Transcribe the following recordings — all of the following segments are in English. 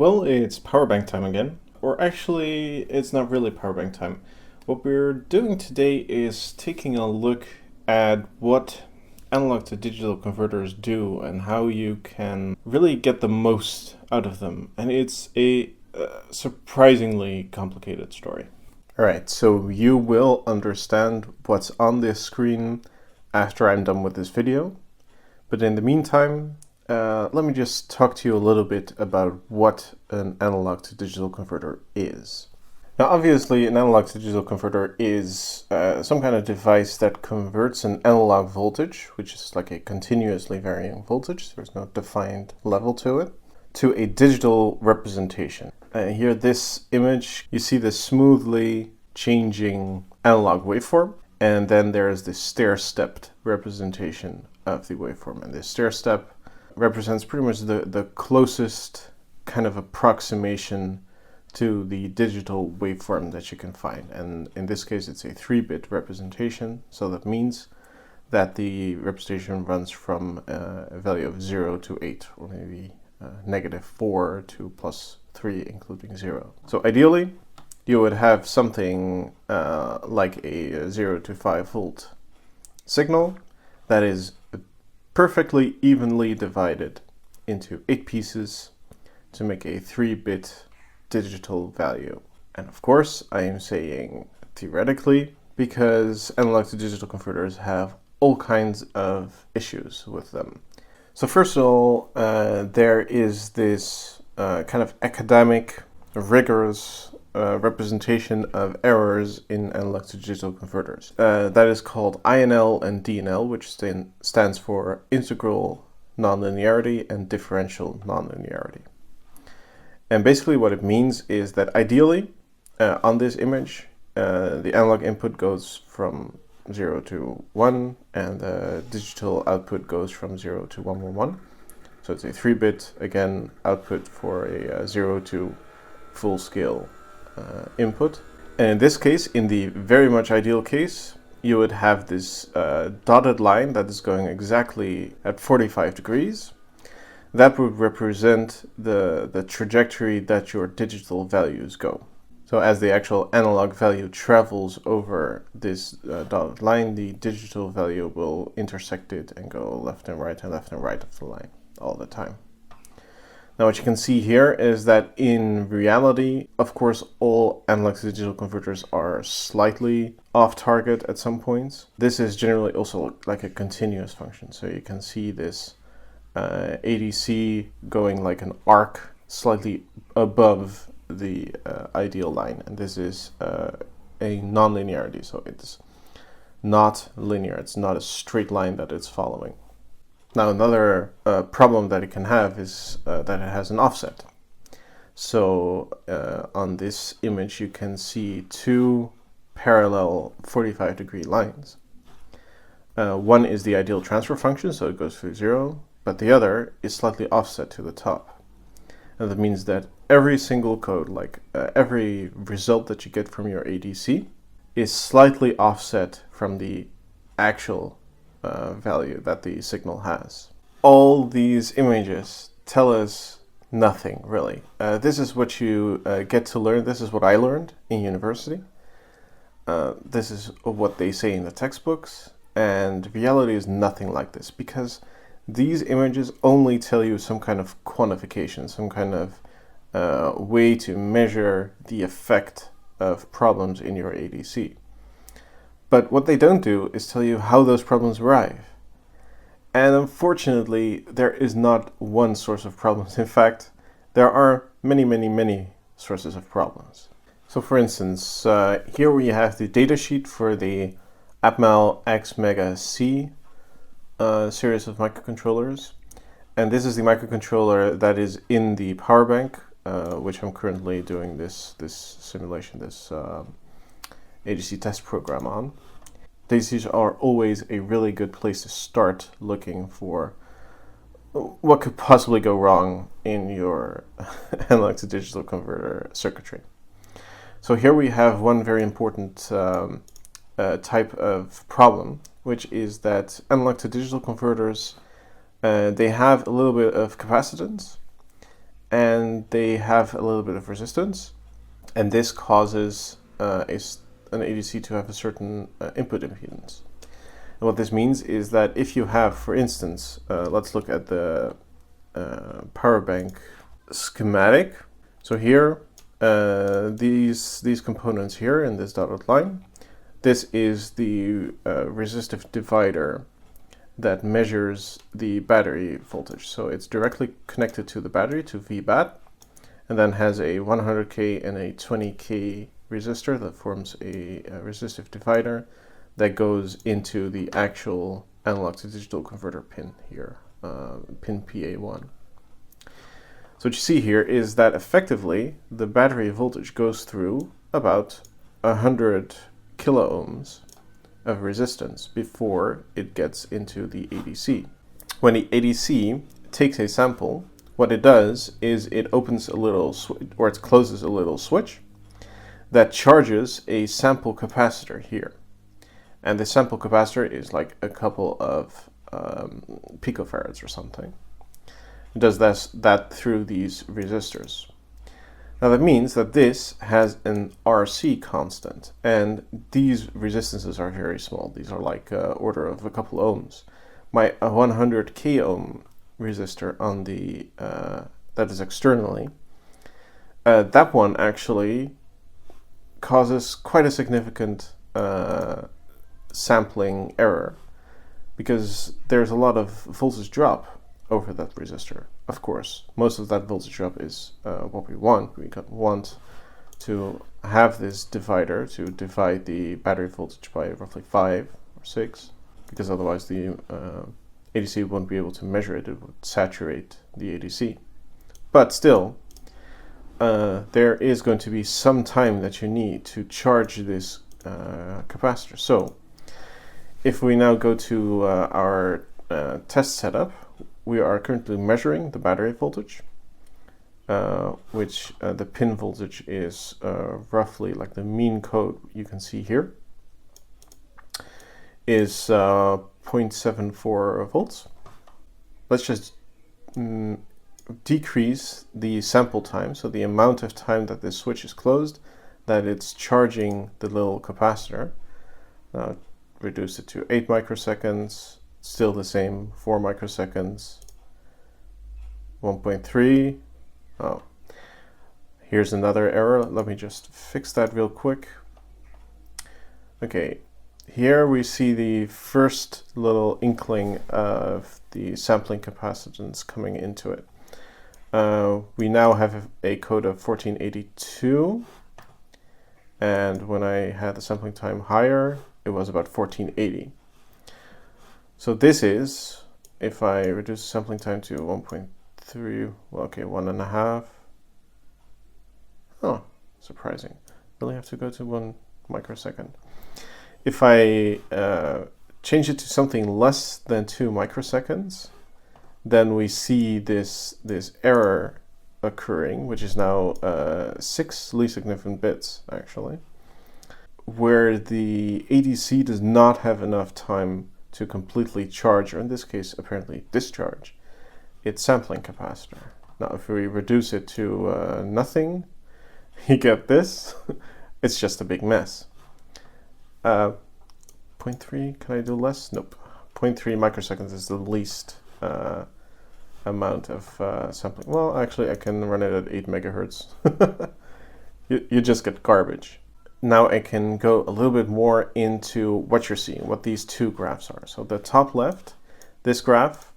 Well, it's power bank time again. Or actually, it's not really power bank time. What we're doing today is taking a look at what analog to digital converters do and how you can really get the most out of them. And it's a surprisingly complicated story. Alright, so you will understand what's on this screen after I'm done with this video. But in the meantime, let me just talk to you a little bit about what an analog to digital converter is. Now, obviously, an analog to digital converter is some kind of device that converts an analog voltage, which is like a continuously varying voltage, there's no defined level to it, to a digital representation. Here, this image, you see this smoothly changing analog waveform, and then there's this stair-stepped representation of the waveform. And this stair-step represents pretty much the closest kind of approximation to the digital waveform that you can find. And in this case, it's a 3-bit representation. So that means that the representation runs from a value of 0 to 8, or maybe -4 to +3, including 0. So ideally, you would have something like a 0 to 5 volt signal that is perfectly evenly divided into 8 pieces to make a 3-bit digital value. And of course, I am saying theoretically because analog to digital converters have all kinds of issues with them. So first of all, there is this kind of academic, rigorous representation of errors in analog to digital converters. That is called INL and DL, which stands for integral nonlinearity and differential nonlinearity. And basically what it means is that ideally, on this image, the analog input goes from 0 to 1, and the digital output goes from 0 to 111. So it's a 3-bit, again, output for a 0 to full scale input. And in this case, in the very much ideal case, you would have this dotted line that is going exactly at 45 degrees. That would represent the trajectory that your digital values go. So as the actual analog value travels over this dotted line, the digital value will intersect it and go left and right of the line all the time. Now what you can see here is that in reality, of course, all analog to digital converters are slightly off target at some points. This is generally also like a continuous function. So you can see this ADC going like an arc slightly above the ideal line. And this is a nonlinearity. So it's not linear. It's not a straight line that it's following. Now another problem that it can have is that it has an offset. So on this image you can see two parallel 45-degree lines. One is the ideal transfer function, so it goes through 0, but the other is slightly offset to the top. And that means that every single code, like every result that you get from your ADC, is slightly offset from the actual value that the signal has. All these images tell us nothing, really. This is what you get to learn. This is what I learned in university. This is what they say in the textbooks, and reality is nothing like this, because these images only tell you some kind of quantification, some kind of way to measure the effect of problems in your ADC. But what they don't do is tell you how those problems arrive. And unfortunately, there is not one source of problems. In fact, there are many sources of problems. So for instance, here we have the datasheet for the Atmel X Mega C series of microcontrollers. And this is the microcontroller that is in the power bank, which I'm currently doing this simulation, this ADC test program on. These are always a really good place to start looking for what could possibly go wrong in your analog to digital converter circuitry. So here we have one very important type of problem, which is that analog to digital converters, they have a little bit of capacitance, and they have a little bit of resistance, and this causes an ADC to have a certain input impedance. And what this means is that if you have, for instance, let's look at the power bank schematic. So here, these components here in this dotted line, this is the resistive divider that measures the battery voltage. So it's directly connected to the battery, to VBAT, and then has a 100K and a 20K resistor that forms a resistive divider that goes into the actual analog to digital converter pin here, pin PA1. So what you see here is that effectively the battery voltage goes through about 100 kilo ohms of resistance before it gets into the ADC. When the ADC takes a sample, what it does is it opens a little or it closes a little switch that charges a sample capacitor here. And the sample capacitor is like a couple of picofarads or something. It does that through these resistors. Now that means that this has an RC constant, and these resistances are very small. These are like order of a couple ohms. My 100k ohm resistor on the that is externally, that one actually causes quite a significant sampling error, because there's a lot of voltage drop over that resistor. Of course, most of that voltage drop is what we want. We want to have this divider to divide the battery voltage by roughly 5 or 6, because otherwise the ADC won't be able to measure it. It would saturate the ADC. But still, there is going to be some time that you need to charge this capacitor. So if we now go to our test setup, we are currently measuring the battery voltage, which the pin voltage is roughly, like the mean code you can see here, is 0.74 volts. Let's just decrease the sample time, so the amount of time that this switch is closed, that it's charging the little capacitor. Reduce it to 8 microseconds, still the same, 4 microseconds, 1.3. Oh, here's another error. Let me just fix that real quick. Okay, here we see the first little inkling of the sampling capacitance coming into it. We now have a code of 1482, and when I had the sampling time higher, it was about 1480. So this is, if I reduce the sampling time to 1.3, well, okay, 1.5. Oh, surprising. Really have to go to 1 microsecond. If I change it to something less than 2 microseconds, then we see this error occurring, which is now 6 least significant bits, actually, where the ADC does not have enough time to completely charge, or in this case, apparently discharge, its sampling capacitor. Now, if we reduce it to nothing, you get this. It's just a big mess. 0.3, can I do less? Nope. 0.3 microseconds is the least amount of sampling. Well, actually, I can run it at 8 megahertz. You just get garbage. Now I can go a little bit more into what you're seeing, what these two graphs are. So the top left, this graph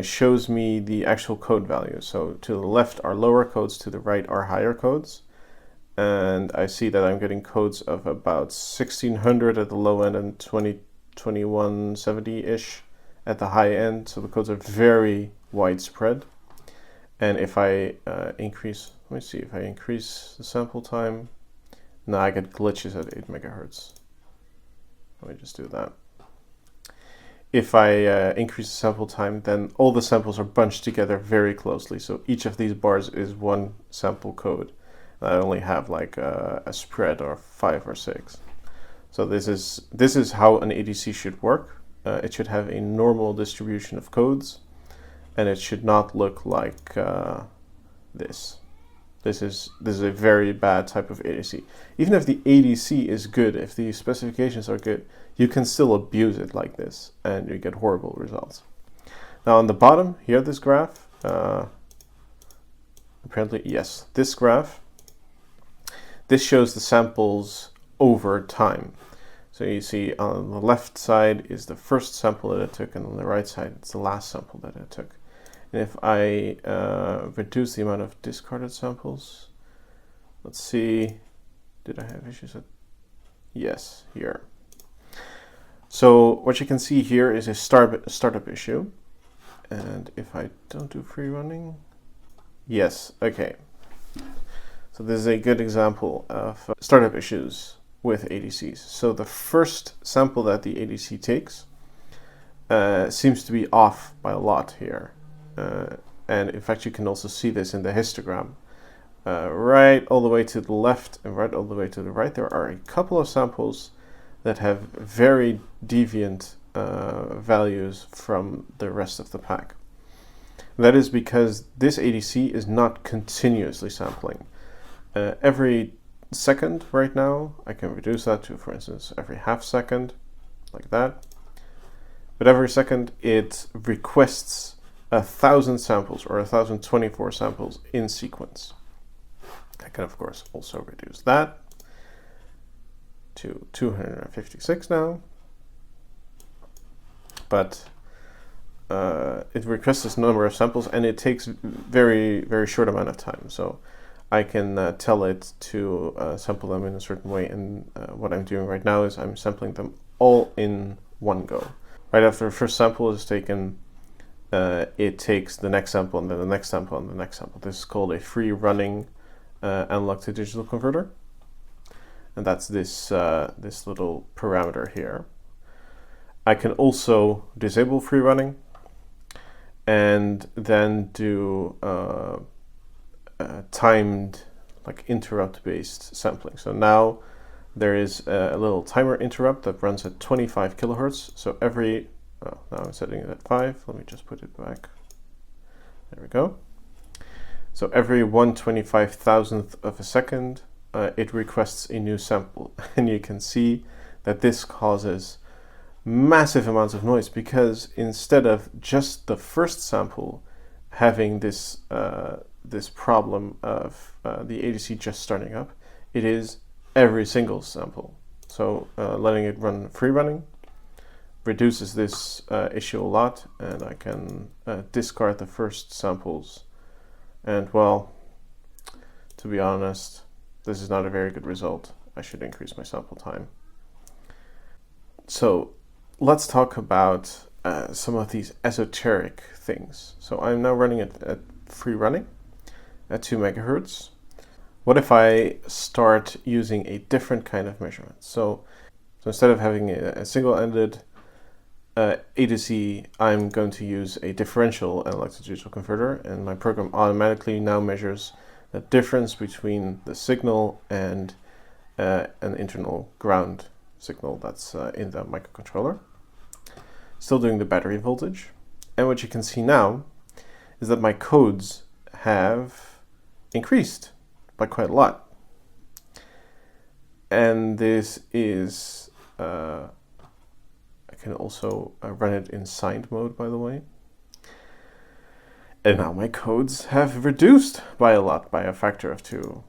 shows me the actual code value. So to the left are lower codes, to the right are higher codes. And I see that I'm getting codes of about 1600 at the low end and 2170-ish at the high end. So the codes are very widespread. And if I increase, let me see, if I increase the sample time, now I get glitches at 8 megahertz. Let me just do that. If I increase the sample time, then all the samples are bunched together very closely. So each of these bars is one sample code. I only have like a spread of 5 or 6. So this is how an ADC should work. It should have a normal distribution of codes, and it should not look like this. This is a very bad type of ADC. Even if the ADC is good, if the specifications are good, you can still abuse it like this, and you get horrible results. Now on the bottom here, this graph, apparently, yes, this graph, this shows the samples over time. So you see on the left side is the first sample that I took, and on the right side it's the last sample that I took. And if I reduce the amount of discarded samples, let's see, did I have issues with? Yes, here. So what you can see here is a startup issue. And if I don't do free running, yes, okay. So this is a good example of startup issues with ADCs. So the first sample that the ADC takes seems to be off by a lot here. And in fact, you can also see this in the histogram. Right all the way to the left and right all the way to the right, there are a couple of samples that have very deviant values from the rest of the pack. That is because this ADC is not continuously sampling. Every second right now, I can reduce that to, for instance, every half second, like that. But every second it requests 1,000 samples or 1,024 samples in sequence. I can of course also reduce that to 256 now, but it requests this number of samples and it takes very short amount of time. So I can tell it to sample them in a certain way, and what I'm doing right now is I'm sampling them all in one go. Right after the first sample is taken, it takes the next sample and then the next sample and the next sample. This is called a free running analog to digital converter, and that's this this little parameter here. I can also disable free running and then do timed, like interrupt based sampling. So now there is a little timer interrupt that runs at 25 kilohertz. So every now I'm setting it at 5. Let me just put it back. There we go. So every 1/25,000th of a second, it requests a new sample. And you can see that this causes massive amounts of noise, because instead of just the first sample having this this problem of the ADC just starting up, it is every single sample. So letting it run free running reduces this issue a lot, and I can discard the first samples. And well, to be honest, this is not a very good result. I should increase my sample time. So let's talk about some of these esoteric things. So I'm now running it at free running at 2 megahertz. What if I start using a different kind of measurement? So instead of having a single-ended ADC, I'm going to use a differential analog to digital converter, and my program automatically now measures the difference between the signal and an internal ground signal that's in the microcontroller. Still doing the battery voltage. And what you can see now is that my codes have increased by quite a lot. And this is I can also run it in signed mode, by the way. And now my codes have reduced by a lot, by a factor of 2.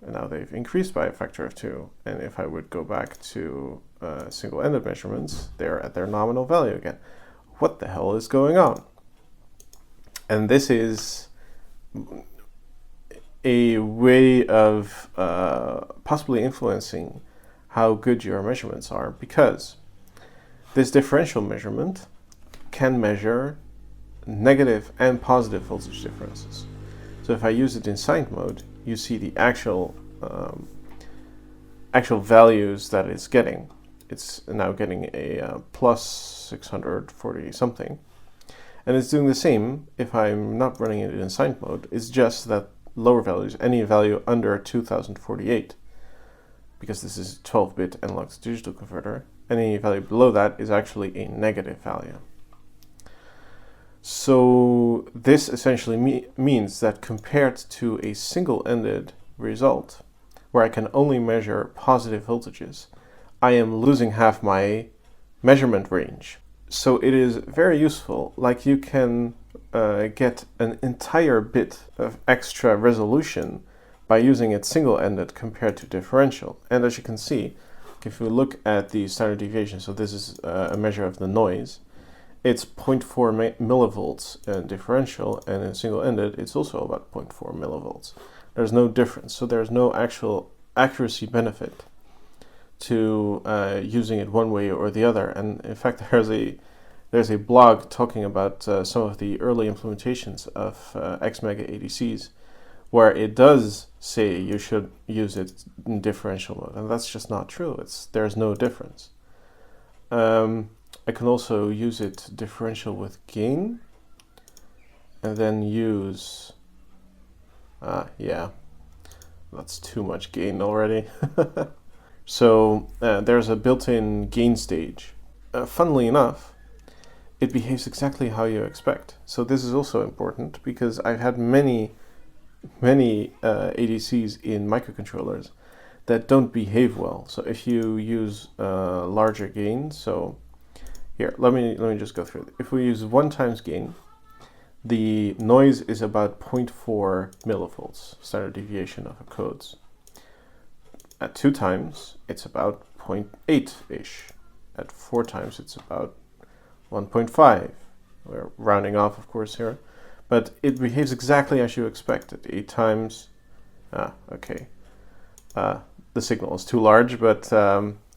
And now they've increased by a factor of 2. And if I would go back to single-ended measurements, they're at their nominal value again. What the hell is going on? And this is a way of possibly influencing how good your measurements are, because this differential measurement can measure negative and positive voltage differences. So if I use it in signed mode, you see the actual values that it's getting. It's now getting a plus 640 something. And it's doing the same if I'm not running it in signed mode. It's just that lower values, any value under 2048, because this is a 12-bit analog to digital converter, any value below that is actually a negative value. So this essentially means that compared to a single-ended result, where I can only measure positive voltages, I am losing half my measurement range. So it is very useful. Like, you can get an entire bit of extra resolution by using it single-ended compared to differential. And as you can see, if we look at the standard deviation, so this is a measure of the noise, it's 0.4 millivolts in differential, and in single-ended it's also about 0.4 millivolts. There's no difference, so there's no actual accuracy benefit to using it one way or the other. And in fact, there's a blog talking about some of the early implementations of X mega ADCs, where it does say you should use it in differential mode, and that's just not true. There's no difference. I can also use it differential with gain, and then use, yeah, that's too much gain already. So there's a built-in gain stage. Funnily enough, it behaves exactly how you expect. So this is also important, because I've had many ADCs in microcontrollers that don't behave well. So if you use larger gain, so here, let me just go through it. If we use 1 times gain, the noise is about 0.4 millivolts, standard deviation of a codes. At 2 times, it's about 0.8-ish. At 4 times, it's about 1.5. We're rounding off, of course, here. But it behaves exactly as you expected. 8 times, okay. The signal is too large, but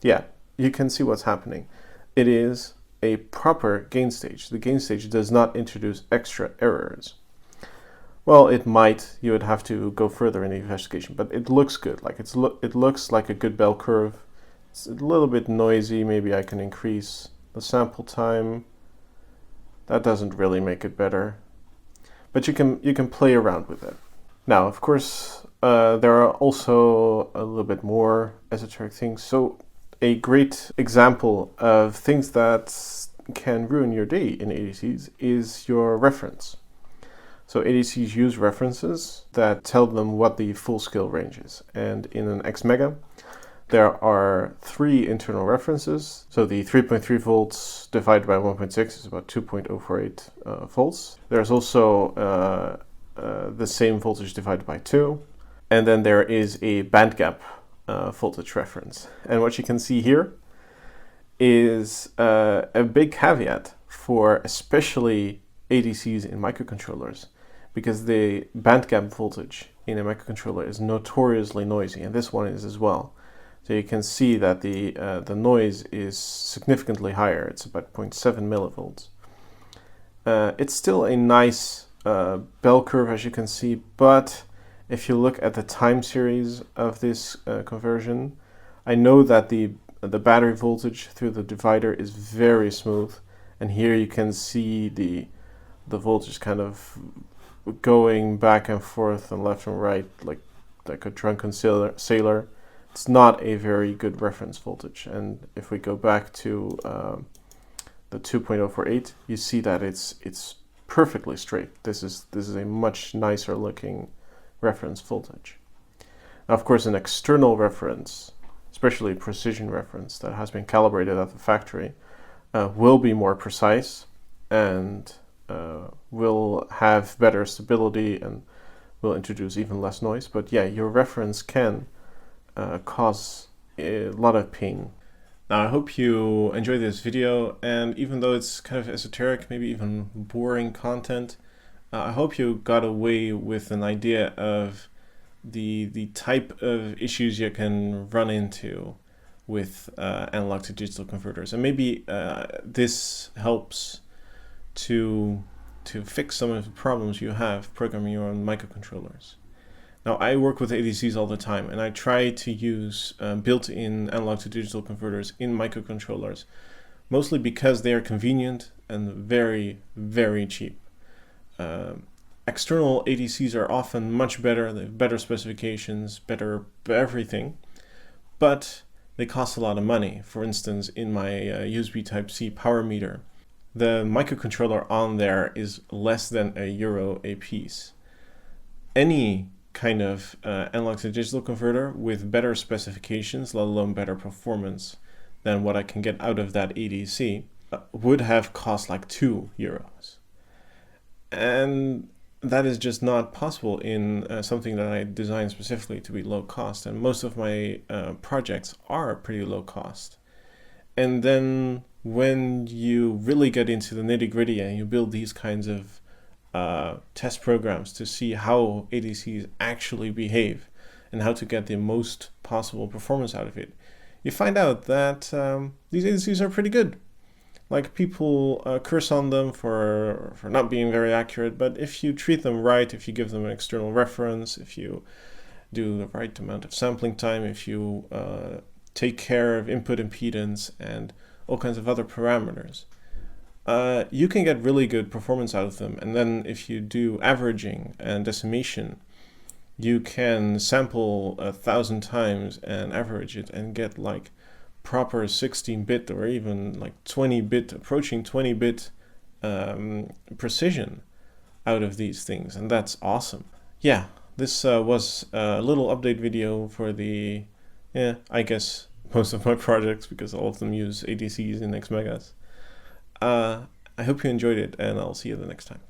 yeah, you can see what's happening. It is a proper gain stage. The gain stage does not introduce extra errors. Well, it might. You would have to go further in the investigation, but it looks good. Like it looks like a good bell curve. It's a little bit noisy. Maybe I can increase the sample time. That doesn't really make it better, but you can play around with it. Now, of course, there are also a little bit more esoteric things. So a great example of things that can ruin your day in ADCs is your reference. So ADCs use references that tell them what the full scale range is. And in an X mega, there are 3 internal references. So the 3.3 volts divided by 1.6 is about 2.048 volts. There's also the same voltage divided by 2. And then there is a bandgap voltage reference. And what you can see here is a big caveat for especially ADCs in microcontrollers, because the bandgap voltage in a microcontroller is notoriously noisy, and this one is as well. So you can see that the noise is significantly higher. It's about 0.7 millivolts. It's still a nice bell curve, as you can see, but if you look at the time series of this conversion, I know that the battery voltage through the divider is very smooth, and here you can see the voltage kind of going back and forth and left and right like a drunken sailor. It's not a very good reference voltage, and if we go back to the 2.048, you see that it's perfectly straight. This is a much nicer looking reference voltage. Now, of course, an external reference, especially precision reference that has been calibrated at the factory, will be more precise and will have better stability and will introduce even less noise. But yeah, your reference can cause a lot of pain. Now, I hope you enjoyed this video, and even though it's kind of esoteric, maybe even boring content, I hope you got away with an idea of the type of issues you can run into with analog to digital converters, and maybe this helps to fix some of the problems you have programming your own microcontrollers. Now, I work with ADCs all the time, and I try to use built-in analog to digital converters in microcontrollers, mostly because they are convenient and very, very cheap. External ADCs are often much better. They have better specifications, better everything, but they cost a lot of money. For instance, in my USB Type-C power meter, the microcontroller on there is less than €1 a piece. Any kind of analog to digital converter with better specifications, let alone better performance than what I can get out of that ADC, would have cost like €2. And that is just not possible in something that I designed specifically to be low cost. And most of my projects are pretty low cost. And then when you really get into the nitty-gritty and you build these kinds of test programs to see how ADCs actually behave and how to get the most possible performance out of it, you find out that these ADCs are pretty good. Like, people curse on them for not being very accurate, but if you treat them right, if you give them an external reference, if you do the right amount of sampling time, if you take care of input impedance and all kinds of other parameters, you can get really good performance out of them. And then if you do averaging and decimation, you can sample 1,000 times and average it and get like proper 16-bit or even like 20-bit, approaching 20-bit precision out of these things, and that's awesome. Yeah, this was a little update video for the, I guess most of my projects, because all of them use ADCs in X megas. I hope you enjoyed it, and I'll see you the next time.